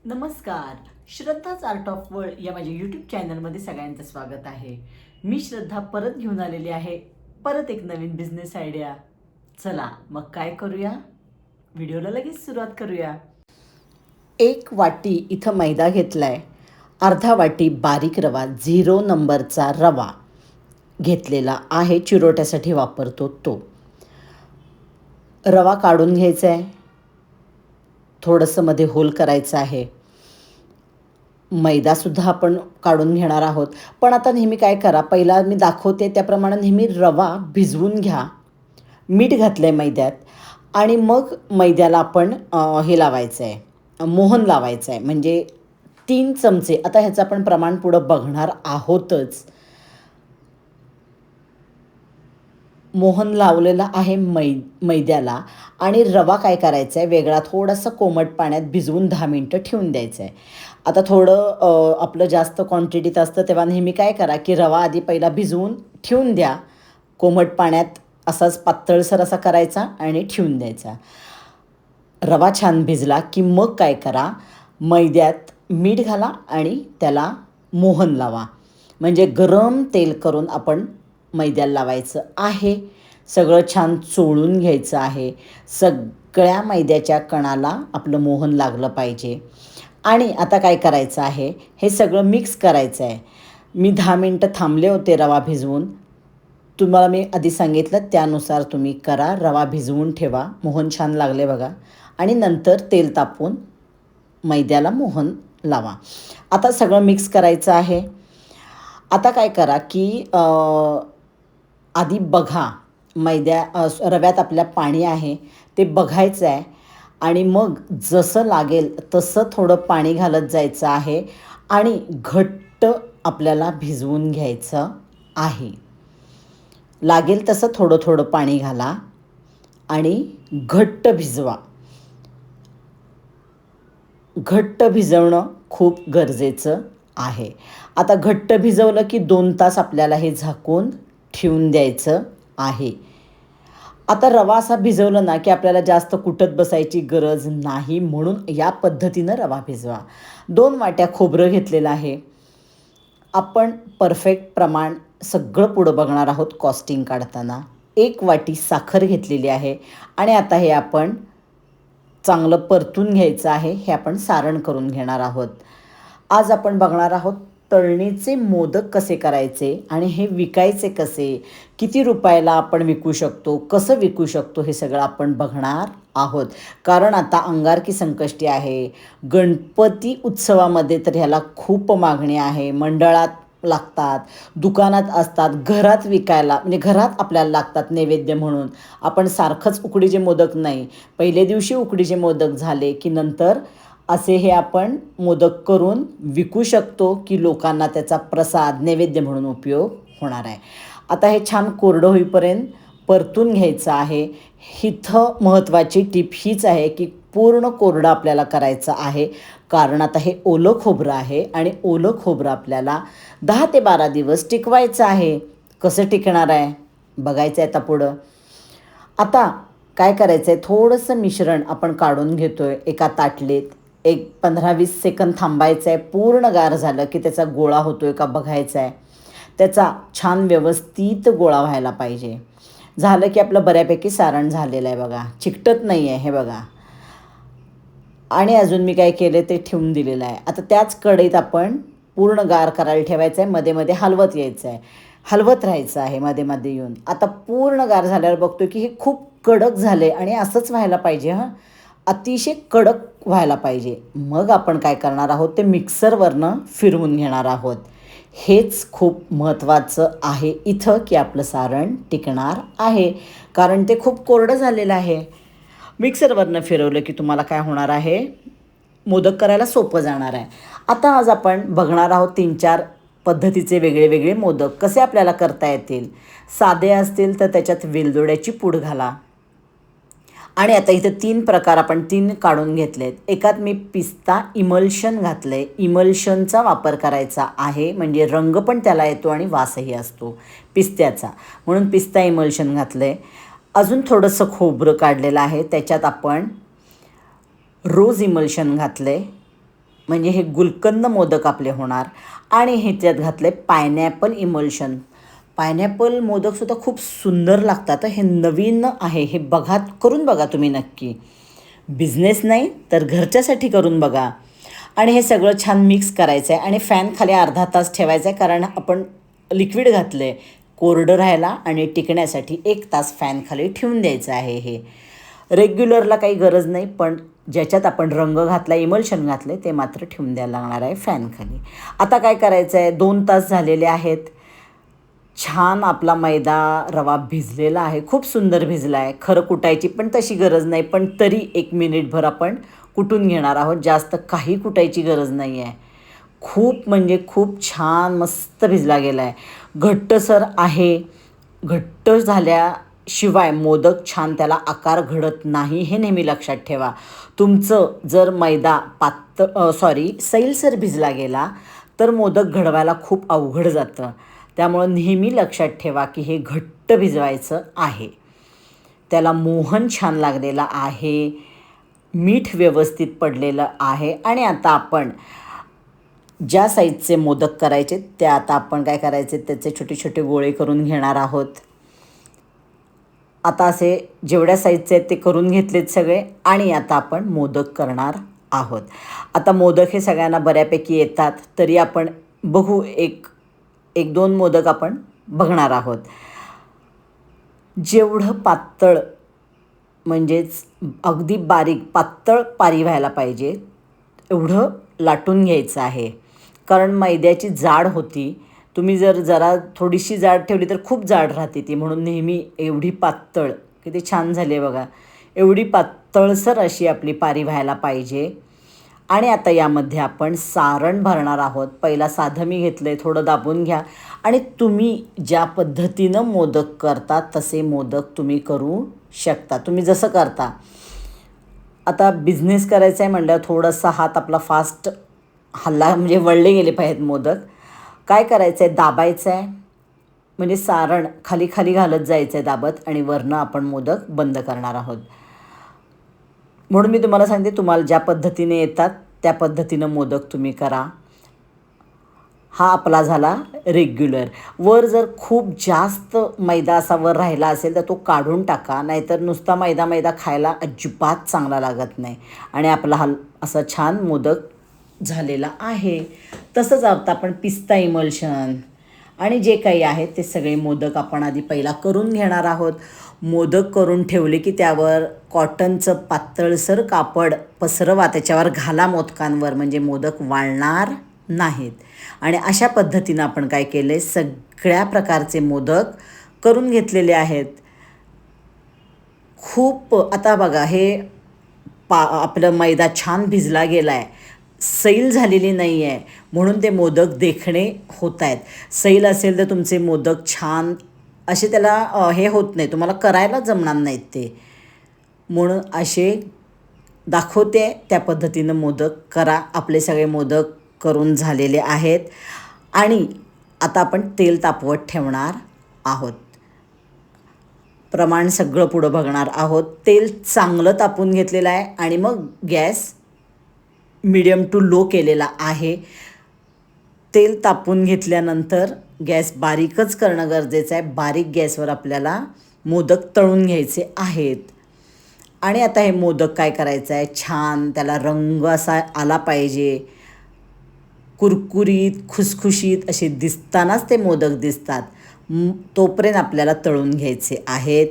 नमस्कार. श्रद्धाच art of world या माझ्या यूट्यूब चॅनलमध्ये सगळ्यांचं स्वागत आहे. मी श्रद्धा परत घेऊन आलेली आहे परत एक नवीन बिझनेस आयडिया. चला मग काय करूया, व्हिडिओला लगेच सुरुवात करूया. 1 वाटी इथं मैदा घेतलाय, अर्धा वाटी बारीक रवा 0 नंबरचा रवा घेतलेला आहे, चिरोट्यासाठी वापरतो तो. रवा काढून घ्यायचा आहे, थोडंसं मध्ये होल करायचं आहे. मैदासुद्धा आपण काढून घेणार आहोत. पण आता नेहमी काय करा, पहिला मी दाखवते त्याप्रमाणे नेहमी रवा भिजवून घ्या. मीठ घातलं आहे मैद्यात आणि मग मैद्याला आपण हे लावायचं आहे, मोहन लावायचं आहे. म्हणजे 3 चमचे, आता ह्याचं आपण प्रमाण पुढं बघणार आहोतच. मोहन लावलेला आहे मैद्याला आणि रवा काय करायचा आहे, वेगळा थोडासा कोमट पाण्यात भिजवून 10 मिनटं ठेवून द्यायचं आहे. आता थोडं आपलं जास्त क्वांटिटीत असतं तेव्हा नेहमी काय करा की रवा आधी पहिला भिजवून ठेवून द्या, कोमट पाण्यात असाच पातळसर असा करायचा आणि ठेवून द्यायचा. रवा छान भिजला की मग काय करा, मैद्यात मीठ घाला आणि त्याला मोहन लावा. म्हणजे गरम तेल करून आपण मैद्याला लावायचं आहे. सगळं छान चोळून घ्यायचं आहे. सगळ्या मैद्याच्या कणाला आपलं मोहन लागलं पाहिजे. आणि आता काय करायचं आहे, हे सगळं मिक्स करायचं आहे. मी 10 मिनटं थांबले होते रवा भिजवून. तुम्हाला मी आधी सांगितलं त्यानुसार तुम्ही करा. रवा भिजवून ठेवा, मोहन छान लागले बघा. आणि नंतर तेल तापवून मैद्याला मोहन लावा. आता सगळं मिक्स करायचं आहे. आता काय करा की आधी बघा, रव्यात आपल्या पाणी आहे ते बघायचं आहे आणि मग जसं लागेल तसं थोडं पाणी घालत जायचं आहे आणि घट्ट आपल्याला भिजवून घ्यायचं आहे. लागेल तसं थोडं थोडं पाणी घाला आणि घट्ट भिजवा. घट्ट भिजवणं खूप गरजेचं आहे. आता घट्ट भिजवलं की 2 तास आपल्याला हे झाकून ठेवून द्यायचं आहे. आता रवा असा भिजवलं ना की आपल्याला जास्त कुटत बसायची गरज नाही, म्हणून या पद्धतीनं रवा भिजवा. 2 वाट्या खोबरं घेतलेलं आहे. आपण परफेक्ट प्रमाण सगळं पुढं बघणार आहोत कॉस्टिंग काढताना. 1 वाटी साखर घेतलेली आहे आणि आता हे आपण चांगलं परतून घ्यायचं आहे. हे आपण सारण करून घेणार आहोत. आज आपण बघणार आहोत तळणीचे मोदक कसे करायचे आणि हे विकायचे कसे, किती रुपयाला आपण विकू शकतो, कसं विकू शकतो, हे सगळं आपण बघणार आहोत. कारण आता अंगारकी संकष्टी आहे, गणपती उत्सवामध्ये तर ह्याला खूप मागणी आहे. मंडळात लागतात, दुकानात असतात, घरात विकायला म्हणजे घरात आपल्याला लागतात नैवेद्य म्हणून. आपण सारखंच उकडीचे मोदक नाही, पहिल्या दिवशी उकडीचे मोदक झाले की नंतर असे हे आपण मोदक करून विकू शकतो की लोकांना त्याचा प्रसाद नैवेद्य म्हणून उपयोग होणार आहे. आता हे छान कोरडं होईपर्यंत परतून घ्यायचं आहे. इथं महत्त्वाची टीप हीच आहे की पूर्ण कोरडं आपल्याला करायचं आहे, कारण आता हे ओलं खोबरं आहे आणि ओलं खोबरं आपल्याला 10 ते 12 दिवस टिकवायचं आहे. कसं टिकणार आहे बघायचं आहे आता पुढं. आता काय करायचं आहे, थोडंसं मिश्रण आपण काढून घेतो आहे एका ताटलीत. एक 15-20 सेकंद थांबायचं आहे. पूर्ण गार झालं की त्याचा गोळा होतो आहे का बघायचा आहे. त्याचा छान व्यवस्थित गोळा व्हायला पाहिजे. झालं की आपलं बऱ्यापैकी सारण झालेलं आहे बघा, चिकटत नाही आहे हे बघा. आणि अजून मी काय केले ते ठेवून दिलेलं आहे. आता त्याच कढईत आपण पूर्ण गार करायला ठेवायचं आहे. मध्ये मध्ये हलवत यायचं आहे, हलवत राहायचं आहे मध्ये मध्ये येऊन. आता पूर्ण गार झाल्यावर बघतो की हे खूप कडक झाले आणि असंच व्हायला पाहिजे. अतिशय कडक व्हायला पाहिजे. मग आपण काय करणार आहोत, ते मिक्सरवरनं फिरवून घेणार आहोत. हेच खूप महत्त्वाचं आहे इथं की आपलं सारण टिकणार आहे, कारण ते खूप कोरडं झालेलं आहे. मिक्सरवरनं फिरवलं की तुम्हाला काय होणार आहे, मोदक करायला सोपं जाणार आहे. आता आज आपण बघणार आहोत 3-4 पद्धतीचे वेगळे वेगळे मोदक कसे आपल्याला करता येतील. साधे असतील तर त्याच्यात वेलदोड्याची पूड घाला. आणि आता इथं 3 प्रकार आपण 3 काढून घेतलेत. एकात मी पिस्ता इमल्शन घातलं आहे. इमल्शनचा वापर करायचा आहे, म्हणजे रंग पण त्याला येतो आणि वासही असतो पिस्त्याचा, म्हणून पिस्ता इमल्शन घातलं आहे. अजून थोडंसं खोबरं काढलेलं आहे, त्याच्यात आपण रोज इमल्शन घातलं आहे. म्हणजे हे गुलकंद मोदक आपले होणार. आणि ह्याच्यात घातले पायनॅपल इमल्शन. पायनॅपल मोदकसुद्धा खूप सुंदर लागतात. हे नवीन आहे, हे करून बघा तुम्ही नक्की. बिझनेस नाही तर घरच्यासाठी करून बघा. आणि हे सगळं छान मिक्स करायचं आहे आणि फॅन खाली अर्धा तास ठेवायचं आहे, कारण आपण लिक्विड घातलं आहे. कोरडं राहायला आणि टिकण्यासाठी 1 तास फॅन खाली ठेवून द्यायचं आहे. हे रेग्युलरला काही गरज नाही, पण ज्याच्यात आपण रंग घातला, इमल्शन घातले, ते मात्र ठेवून द्यायला लागणार आहे फॅनखाली. आता काय करायचं आहे, 2 तास झालेले आहेत. छान आपला मैदा रवा भिजलेला आहे, खूप सुंदर भिजला आहे. खरं कुटायची पण तशी गरज नाही, पण तरी 1 मिनिटभर आपण कुटून घेणार आहोत. जास्त काही कुटायची गरज नाही आहे. खूप म्हणजे खूप छान मस्त भिजला गेला आहे. घट्टसर आहे. घट्ट झाल्याशिवाय मोदक छान त्याला आकार घडत नाही, हे नेहमी लक्षात ठेवा. तुमचं जर मैदा सैलसर भिजला गेला तर मोदक घडवायला खूप अवघड जातं. त्यामुळं नेहमी लक्षात ठेवा की हे घट्ट भिजवायचं आहे. त्याला मोहन छान लागलेला आहे, मीठ व्यवस्थित पडलेलं आहे. आणि आता आपण ज्या साईजचे मोदक करायचे ते आता आपण काय करायचे, त्याचे छोटे छोटे गोळे करून घेणार आहोत. आता असे जेवढ्या साईजचे आहेत ते करून घेतलेत सगळे. आणि आता आपण मोदक करणार आहोत. आता मोदक हे सगळ्यांना बऱ्यापैकी येतात, तरी आपण बघू, एक 2 मोदक आपण बघणार आहोत. जेवढं पातळ, म्हणजेच अगदी बारीक पातळ पारी व्हायला पाहिजे एवढं लाटून घ्यायचं आहे, कारण मैद्याची जाड होती. तुम्ही जरा थोडीशी जाड ठेवली तर खूप जाड राहते ती. म्हणून नेहमी एवढी पातळ, किती छान झाली आहे बघा, एवढी पातळसर अशी आपली पारी व्हायला पाहिजे. आणि आता यामध्ये आपण सारण भरणार आहोत. पहिला साधं मी घेतलं आहे, थोडं दाबून घ्या. आणि तुम्ही ज्या पद्धतीनं मोदक करता तसे मोदक तुम्ही करू शकता, तुम्ही जसं करता. आता बिझनेस करायचा आहे म्हणल्यावर थोडासा हात आपला फास्ट हल्ला, म्हणजे वळले गेले पाहिजेत मोदक. काय करायचं आहे, दाबायचं आहे, म्हणजे सारण खाली खाली घालत जायचं आहे दाबत, आणि वरनं आपण मोदक बंद करणार आहोत. म्हणून मी तुम्हाला सांगते, तुम्हाला ज्या पद्धतीने येतात त्या पद्धतीनं मोदक तुम्ही करा. हा आपला झाला रेग्युलर. वर जर खूप जास्त मैदा असा वर राहिला असेल तर तो काढून टाका, नाहीतर नुसता मैदा खायला अजिबात चांगला लागत नाही. आणि आपला असा छान मोदक झालेला आहे. तसंच आता आपण पिस्ता इमल्शन आणि जे काही आहे ते सगळे मोदक आपण आधी पहिला करून घेणार आहोत. मोदक करून ठेवले की त्यावर कॉटनचं पातळसर कापड पसरवा, त्याच्यावर घाला मोदकांवर, म्हणजे मोदक वाळणार नाहीत. आणि अशा पद्धतीनं आपण काय केलं आहे, सगळ्या प्रकारचे मोदक करून घेतलेले आहेत. खूप आता बघा, हे आपलं मैदा छान भिजला गेला आहे, सैल झालेली नाही आहे, म्हणून ते मोदक देखणे होत आहेत. सैल असेल तर तुमचे मोदक छान असे त्याला हे होत नाही, तुम्हाला करायला जमणार नाहीत ते. म्हणून असे दाखवते त्या पद्धतीनं मोदक करा. आपले सगळे मोदक करून झालेले आहेत. आणि आता आपण तेल तापवत ठेवणार आहोत. प्रमाण सगळं पुढं बघणार आहोत. तेल चांगलं तापून घेतलेलं आहे आणि मग गॅस मीडियम टू लो केलेला आहे. तेल तापून घेतल्यानंतर गॅस बारीकच करणं गरजेचं आहे. बारीक गॅसवर आपल्याला मोदक तळून घ्यायचे आहेत. आणि आता हे मोदक काय करायचं आहे, छान त्याला रंग असा आला पाहिजे, कुरकुरीत खुसखुशीत असे दिसतानाच ते मोदक दिसतात, तोपर्यंत आपल्याला तळून घ्यायचे आहेत.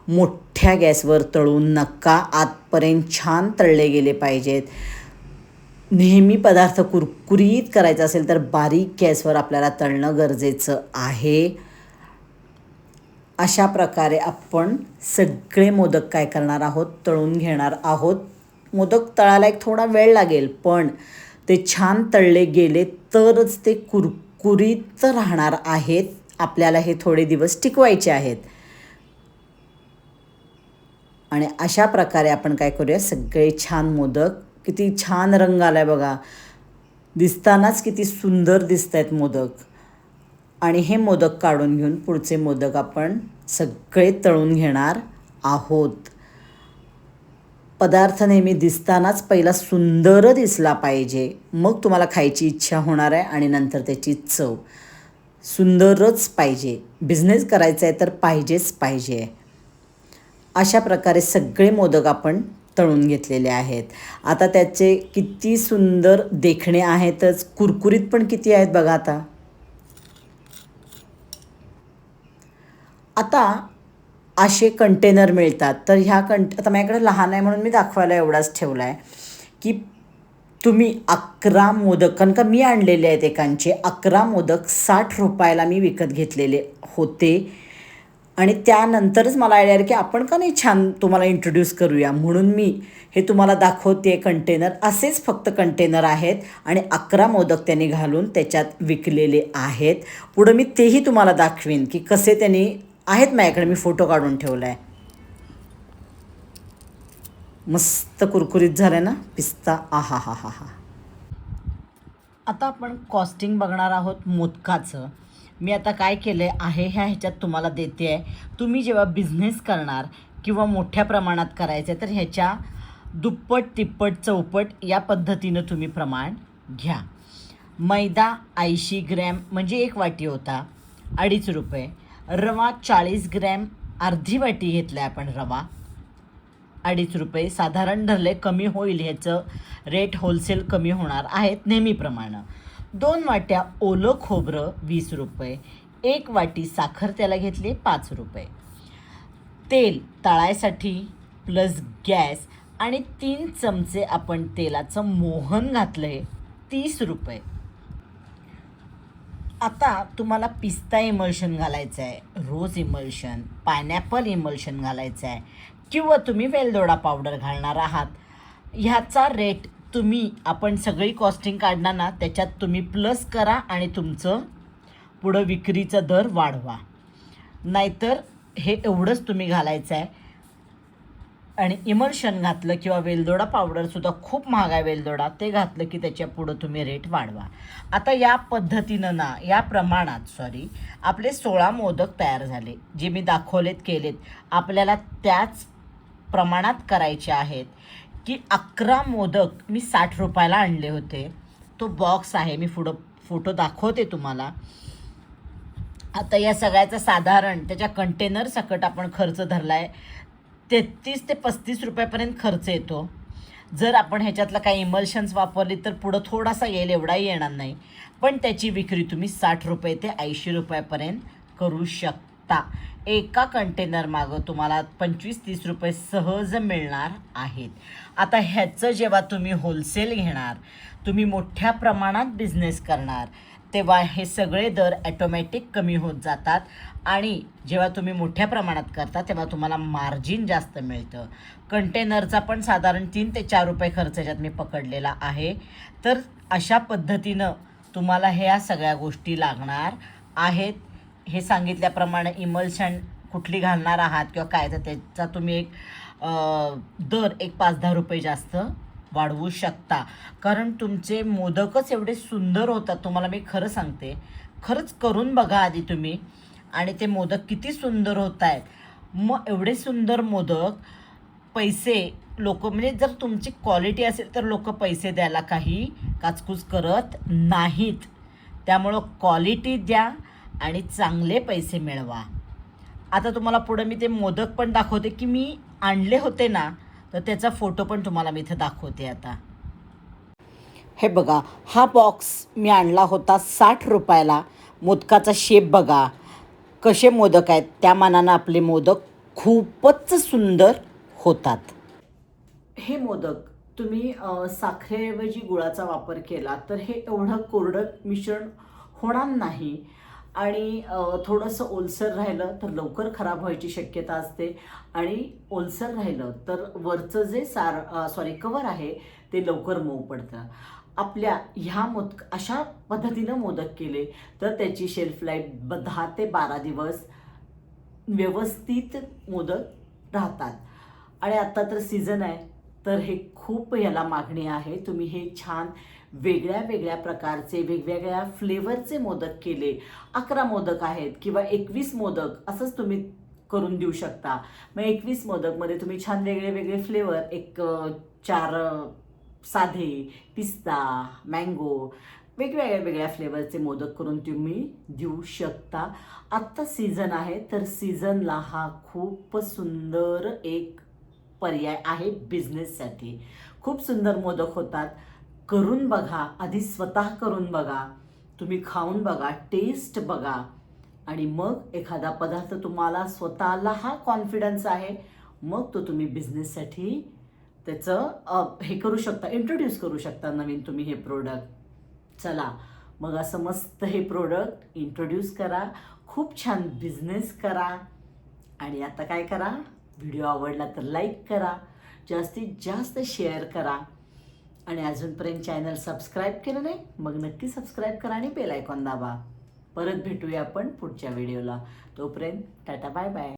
मोठ्या गॅसवर तळून नका, आतपर्यंत छान तळले गेले पाहिजेत. नेहमी पदार्थ कुरकुरीत करायचा असेल तर बारीक गॅसवर आपल्याला तळणं गरजेचं आहे. अशा प्रकारे आपण सगळे मोदक काय करणार आहोत, तळून घेणार आहोत. मोदक तळायला एक थोडा वेळ लागेल, पण ते छान तळले गेले तरच ते कुरकुरीत राहणार आहेत. आपल्याला हे थोडे दिवस टिकवायचे आहेत. आणि अशा प्रकारे आपण काय करूया, सगळे छान मोदक, किती छान रंग आला आहे बघा, दिसतानाच किती सुंदर दिसत आहेत मोदक. आणि हे मोदक काढून घेऊन पुढचे मोदक आपण सगळे तळून घेणार आहोत. पदार्थ नेहमी दिसतानाच पहिला सुंदर दिसला पाहिजे, मग तुम्हाला खायची इच्छा होणार आहे आणि नंतर त्याची चव सुंदरच पाहिजे. बिझनेस करायचा आहे तर पाहिजेच पाहिजे. अशा प्रकारे सगळे मोदक आपण तळून घेतलेले आहेत. आता त्याचे किती सुंदर देखणे आहेतच, कुरकुरीत पण किती आहेत बघा. आता असे कंटेनर मिळतात, तर ह्या आता माझ्याकडे लहान आहे म्हणून मी दाखवायला एवढाच ठेवला आहे की तुम्ही 11 मोदक, कारण का मी आणलेले आहेत एकांचे 11 मोदक 60 रुपयाला मी विकत घेतलेले होते. आणि त्यानंतरच मला आयडिया आली की आपण का नाही छान तुम्हाला इंट्रोड्यूस करूया, म्हणून मी हे तुम्हाला दाखवते. कंटेनर असेच फक्त कंटेनर आहेत आणि 11 मोदक त्यांनी घालून त्याच्यात विकलेले आहेत. पुढं मी तेही तुम्हाला दाखवीन की कसे त्यांनी आहेत. माझ्याकडे मी फोटो काढून ठेवला आहे. मस्त कुरकुरीत झालं ना पिस्ता. आहा हा हा हा. आता आपण कॉस्टिंग बघणार आहोत मोदकाचं. मी आता काय केलं आहे ह्याच्यात तुम्हाला देते आहे. तुम्ही जेव्हा बिझनेस करणार किंवा मोठ्या प्रमाणात करायचं आहे तर ह्याच्या दुप्पट तिप्पट चौपट या पद्धतीनं तुम्ही प्रमाण घ्या. मैदा 80 ग्रॅम म्हणजे 1 वाटी होता, 2.5 रुपये. रवा 40 ग्रॅम, अर्धी वाटी घेतला आहे आपण रवा, 2.5 रुपये. साधारण धरले, कमी होईल, ह्याचं रेट होलसेल कमी होणार आहेत नेहमीप्रमाणे. 2 वाट्या ओलं खोबरं 20 रुपये. 1 वाटी साखर त्याला घेतली 5 रुपये. तेल तळायसाठी प्लस गॅस आणि 3 चमचे आपण तेलाचं मोहन घातलं आहे 30 रुपये. आता तुम्हाला पिस्ता इमल्शन घालायचं आहे, रोज इमल्शन, पायनॅपल इमल्शन घालायचं आहे किंवा तुम्ही वेलदोडा पावडर घालणार आहात. ह्याचा रेट तुम्ही आपण सगळी कॉस्टिंग काढणार ना त्याच्यात तुम्ही प्लस करा आणि तुमचं पुढं विक्रीचा दर वाढवा. नाहीतर हे एवढंच तुम्ही घालायचं आहे. आणि इमल्शन घातलं किंवा वेलदोडा पावडरसुद्धा खूप महाग आहे वेलदोडा, ते घातलं की त्याच्या पुढं तुम्ही रेट वाढवा. आता या पद्धतीनं ना, या प्रमाणात आपले 16 मोदक तयार झाले, जे मी दाखवलेत केलेत. आपल्याला त्याच प्रमाणात करायचे आहेत की 11 मोदक मी 60 रुपयाला आणले होते. तो बॉक्स आहे, मी फोटो दाखवते तुम्हाला. आता या सगळ्याचा साधारण त्याच्या कंटेनर सकट आपण खर्च धरला आहे 33 ते 35 रुपयापर्यंत खर्च येतो. जर आपण ह्याच्यातलं काही इमल्शन्स वापरली तर पुढं थोडासा येईल, एवढाही येणार नाही. पण त्याची विक्री तुम्ही 60 रुपये ते 80 रुपयापर्यंत करू शकता. एका कंटेनर मागं तुम्हाला 25-30 रुपये सहज मिळणार आहेत. आता ह्याचं जेव्हा तुम्ही होलसेल घेणार, तुम्ही मोठ्या प्रमाणात बिझनेस करणार, तेव्हा हे सगळे दर ॲटोमॅटिक कमी होत जातात. आणि जेव्हा तुम्ही मोठ्या प्रमाणात करता तेव्हा तुम्हाला मार्जिन जास्त मिळतं. कंटेनरचा पण साधारण 3 ते 4 रुपये खर्च याच्यात मी पकडलेला आहे. तर अशा पद्धतीनं तुम्हाला ह्या सगळ्या गोष्टी लागणार आहेत. हे सांगितल्याप्रमाणे इमल्शन कुठली घालणार आहात किंवा काय, तर त्याचा तुम्ही एक दर 5-10 रुपये जास्त वाढवू शकता. कारण तुमचे मोदकच एवढे सुंदर होतात. तुम्हाला मी खरं सांगते, खरंच करून बघा आधी तुम्ही, आणि ते मोदक किती सुंदर होत आहेत. मग एवढे सुंदर मोदक पैसे लोक, म्हणजे जर तुमची क्वालिटी असेल तर लोक पैसे द्यायला काही काचकूच करत नाहीत. त्यामुळं क्वालिटी द्या आणि चांगले पैसे मिळवा. आता तुम्हाला पुढं मी ते मोदक पण दाखवते की मी आणले होते ना, तर त्याचा फोटो पण तुम्हाला मी इथं दाखवते. आता हे बघा, हा बॉक्स मी आणला होता 60 रुपयाला. मोदकाचा शेप बघा, कसे मोदक आहेत. त्या मानानं आपले मोदक खूपच सुंदर होतात. हे मोदक तुम्ही साखरेऐवजी गुळाचा वापर केला तर हे एवढं कोरडं मिश्रण होणार नाही. आणि थोडंसं ओलसर राहिलं तर लवकर खराब व्हायची शक्यता असते. आणि ओलसर राहिलं तर वरचं जे कवर आहे ते लवकर मऊ पडतं. आपल्या ह्या अशा पद्धतीनं मोदक केले तर त्याची शेल्फ लाईफ 10 ते 12 दिवस व्यवस्थित मोदक राहतात. आणि आत्ता तर सीझन आहे तर हे खूप याला मागणी आहे. तुम्ही हे छान वेगळ्या वेगळ्या प्रकारचे वेगवेगळ्या फ्लेवरचे मोदक केले, 11 मोदक आहेत किंवा 21 मोदक, असंच तुम्ही करून देऊ शकता. मग 21 मोदकमध्ये तुम्ही छान वेगळे वेगळे फ्लेवर, एक 4 साधे, पिस्ता, मँगो, वेगवेगळ्या वेगळ्या फ्लेवरचे मोदक करून तुम्ही देऊ शकता. आत्ता सीझन आहे, तर सीझनला हा खूप सुंदर एक पर्याय आहे बिझनेससाठी. खूप सुंदर मोदक होतात. करून बघा, आधी स्वतः करून बघा, तुम्ही खाऊन बघा, टेस्ट बघा, आणि मग एखादा पदार्थ तुम्हाला स्वतःला हा कॉन्फिडन्स आहे, मग तो तुम्ही बिझनेससाठी त्याचं हे करू शकता, इंट्रोड्यूस करू शकता नवीन तुम्ही हे प्रोडक्ट. चला मग असं मस्त हे प्रोडक्ट इंट्रोड्यूस करा, खूप छान बिझनेस करा. आणि आता काय करा, व्हिडिओ आवडला तर लाईक करा, जास्तीत जास्त शेअर करा, आणि अजूनपर्यंत चॅनल सबस्क्राईब केलं नाही मग नक्की सबस्क्राईब करा आणि बेल आयकॉन दाबा. परत भेटूया आपण पुढच्या व्हिडिओला. तोपर्यंत टाटा बाय बाय.